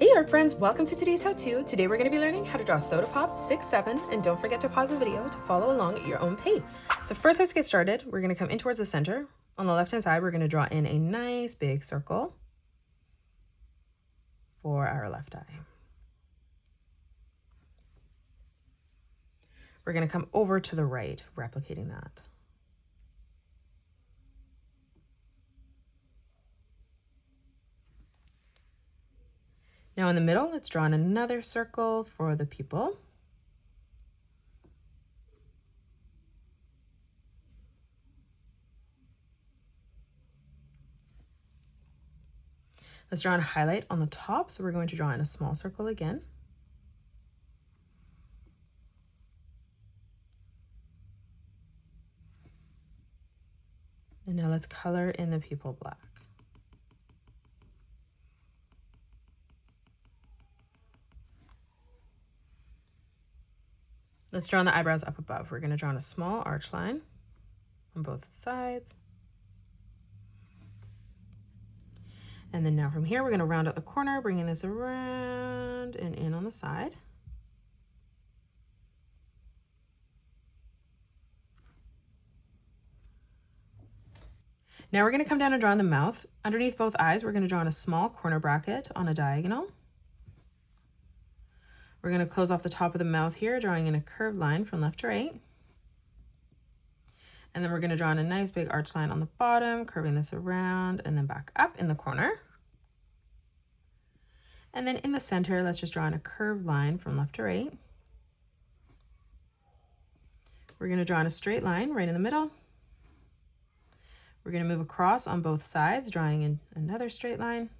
Hey art friends, welcome to today's how-to. Today we're going to be learning how to draw Soda Pop 6, 7, and don't forget to pause the video to follow along at your own pace. So first, let's get started. We're going to come in towards the center. On the left-hand side, we're going to draw in a nice big circle for our left eye. We're going to come over to the right, replicating that. Now in the middle, let's draw in another circle for the pupil. Let's draw in a highlight on the top, so we're going to draw in a small circle again. And now let's color in the pupil black. Let's draw on the eyebrows up above. We're going to draw on a small arch line on both sides. And then now from here, we're going to round out the corner, bringing this around and in on the side. Now we're going to come down and draw on the mouth. Underneath both eyes, we're going to draw on a small corner bracket on a diagonal. We're going to close off the top of the mouth here, drawing in a curved line from left to right. And then we're going to draw in a nice big arch line on the bottom, curving this around and then back up in the corner. And then in the center, let's just draw in a curved line from left to right. We're going to draw in a straight line right in the middle. We're going to move across on both sides, drawing in another straight line.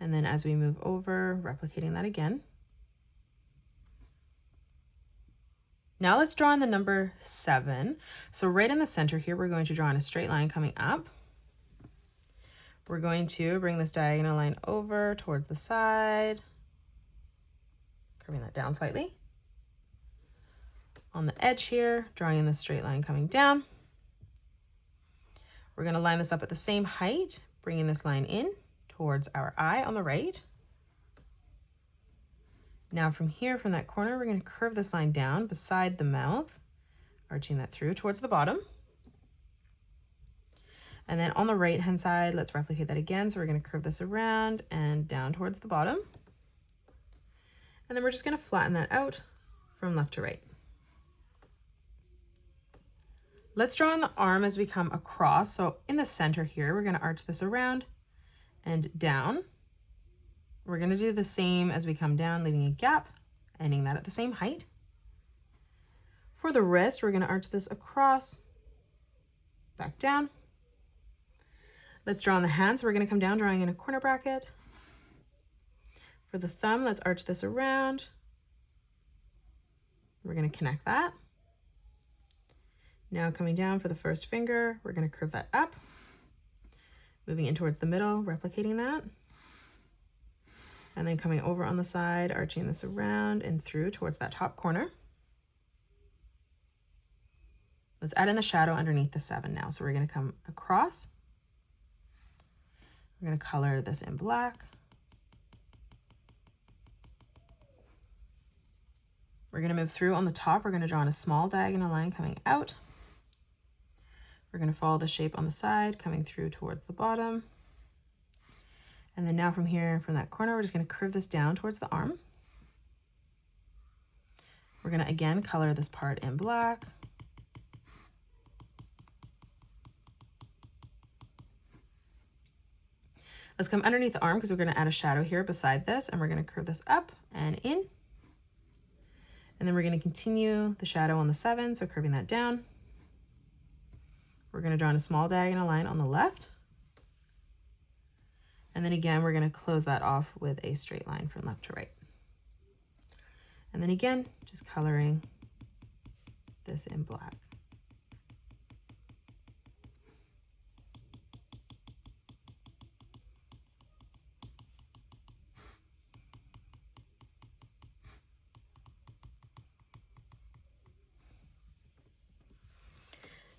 And then as we move over, replicating that again. Now let's draw in the number 7. So right in the center here, we're going to draw in a straight line coming up. We're going to bring this diagonal line over towards the side, curving that down slightly. On the edge here, drawing in the straight line coming down. We're going to line this up at the same height, bringing this line in towards our eye on the right. Now from here, from that corner, we're going to curve this line down beside the mouth, arching that through towards the bottom. And then on the right hand side, let's replicate that again. So we're going to curve this around and down towards the bottom. And then we're just going to flatten that out from left to right. Let's draw on the arm as we come across. So in the center here, we're going to arch this around and down. We're going to do the same as we come down, leaving a gap, ending that at the same height. For the wrist, we're going to arch this across, back down. Let's draw on the hand. So we're going to come down, drawing in a corner bracket. For the thumb, let's arch this around. We're going to connect that. Now coming down for the first finger, we're going to curve that up, moving in towards the middle, replicating that. And then coming over on the side, arching this around and through towards that top corner. Let's add in the shadow underneath the 7 now. So we're going to come across. We're going to color this in black. We're going to move through on the top. We're going to draw in a small diagonal line coming out. We're going to follow the shape on the side, coming through towards the bottom. And then now from here, from that corner, we're just going to curve this down towards the arm. We're going to again color this part in black. Let's come underneath the arm because we're going to add a shadow here beside this, and we're going to curve this up and in. And then we're going to continue the shadow on the 7, so curving that down. We're going to draw in a small diagonal line on the left. And then again, we're going to close that off with a straight line from left to right. And then again, just coloring this in black.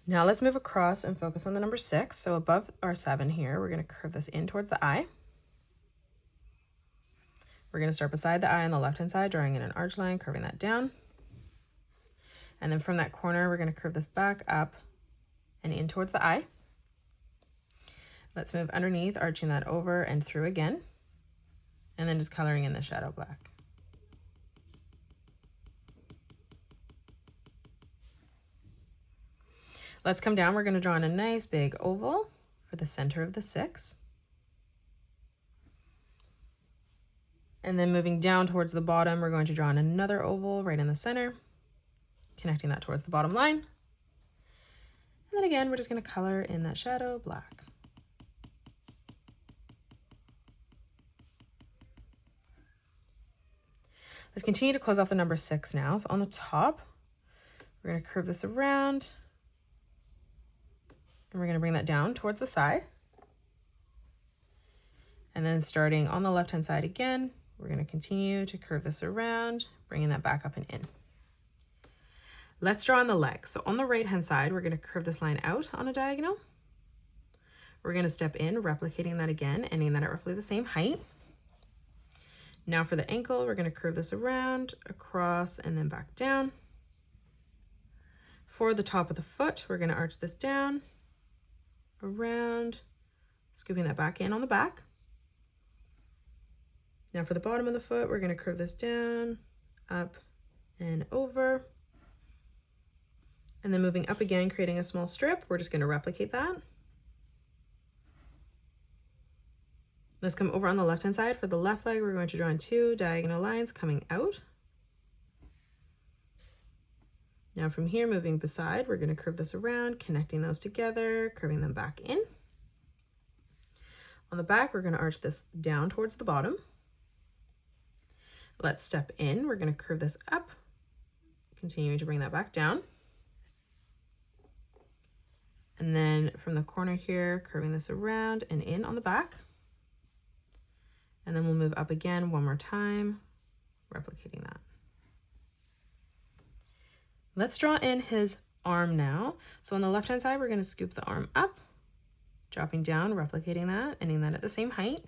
Now let's move across and focus on the number 6. So above our 7 here, we're going to curve this in towards the eye. We're going to start beside the eye on the left-hand side, drawing in an arch line, curving that down. And then from that corner, we're going to curve this back up and in towards the eye. Let's move underneath, arching that over and through again. And then just coloring in the shadow black. Let's come down. We're going to draw in a nice big oval for the center of the 6. And then moving down towards the bottom, we're going to draw in another oval right in the center, connecting that towards the bottom line. And then again, we're just going to color in that shadow black. Let's continue to close off the number 6 now. So on the top, we're going to curve this around. And we're going to bring that down towards the side. And then starting on the left-hand side again, we're going to continue to curve this around, bringing that back up and in. Let's draw on the leg. So on the right-hand side, we're going to curve this line out on a diagonal. We're going to step in, replicating that again, ending that at roughly the same height. Now for the ankle, we're going to curve this around, across, and then back down. For the top of the foot, we're going to arch this down, around, scooping that back in on the back. Now for the bottom of the foot, we're going to curve this down, up, and over. And then moving up again, creating a small strip, we're just going to replicate that. Let's come over on the left-hand side. For the left leg, we're going to draw in 2 diagonal lines coming out. Now from here, moving beside, we're going to curve this around, connecting those together, curving them back in. On the back, we're going to arch this down towards the bottom. Let's step in. We're going to curve this up, continuing to bring that back down. And then from the corner here, curving this around and in on the back. And then we'll move up again one more time, replicating that. Let's draw in his arm now. So on the left-hand side, we're going to scoop the arm up, dropping down, replicating that, ending that at the same height.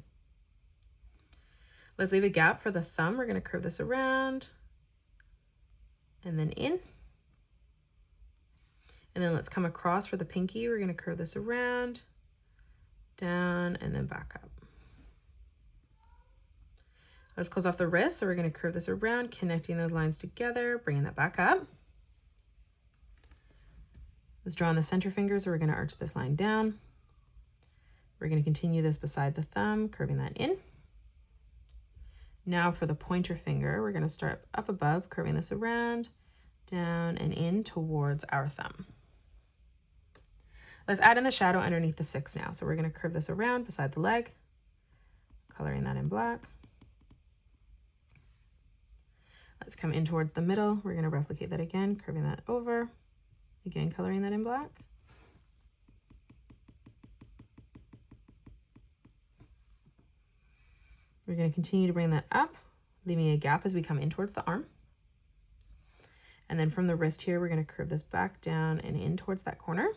Let's leave a gap for the thumb. We're going to curve this around and then in. And then let's come across for the pinky. We're going to curve this around, down, and then back up. Let's close off the wrist. So we're going to curve this around, connecting those lines together, bringing that back up. Let's draw on the center finger. So we're going to arch this line down. We're going to continue this beside the thumb, curving that in. Now for the pointer finger, we're going to start up above, curving this around, down, and in towards our thumb. Let's add in the shadow underneath the 6 now. So we're going to curve this around beside the leg, coloring that in black. Let's come in towards the middle. We're going to replicate that again, curving that over, again coloring that in black. We're going to continue to bring that up, leaving a gap as we come in towards the arm. And then from the wrist here, we're going to curve this back down and in towards that corner.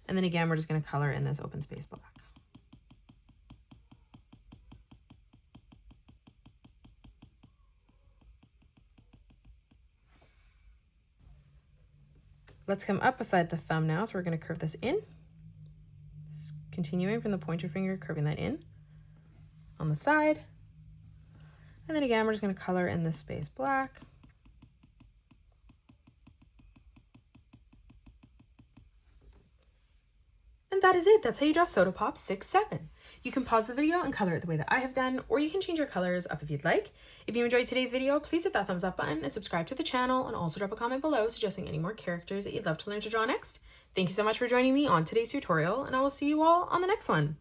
And then again, we're just going to color in this open space black. Let's come up beside the thumb now. So we're going to curve this in, continuing from the pointer finger, curving that in on the side. And then again, we're just going to color in this space black. And that is it. That's how you draw Soda Pop 6-7. You can pause the video and color it the way that I have done, or you can change your colors up if you'd like. If you enjoyed today's video, please hit that thumbs up button and subscribe to the channel, and also drop a comment below suggesting any more characters that you'd love to learn to draw next. Thank you so much for joining me on today's tutorial, and I will see you all on the next one.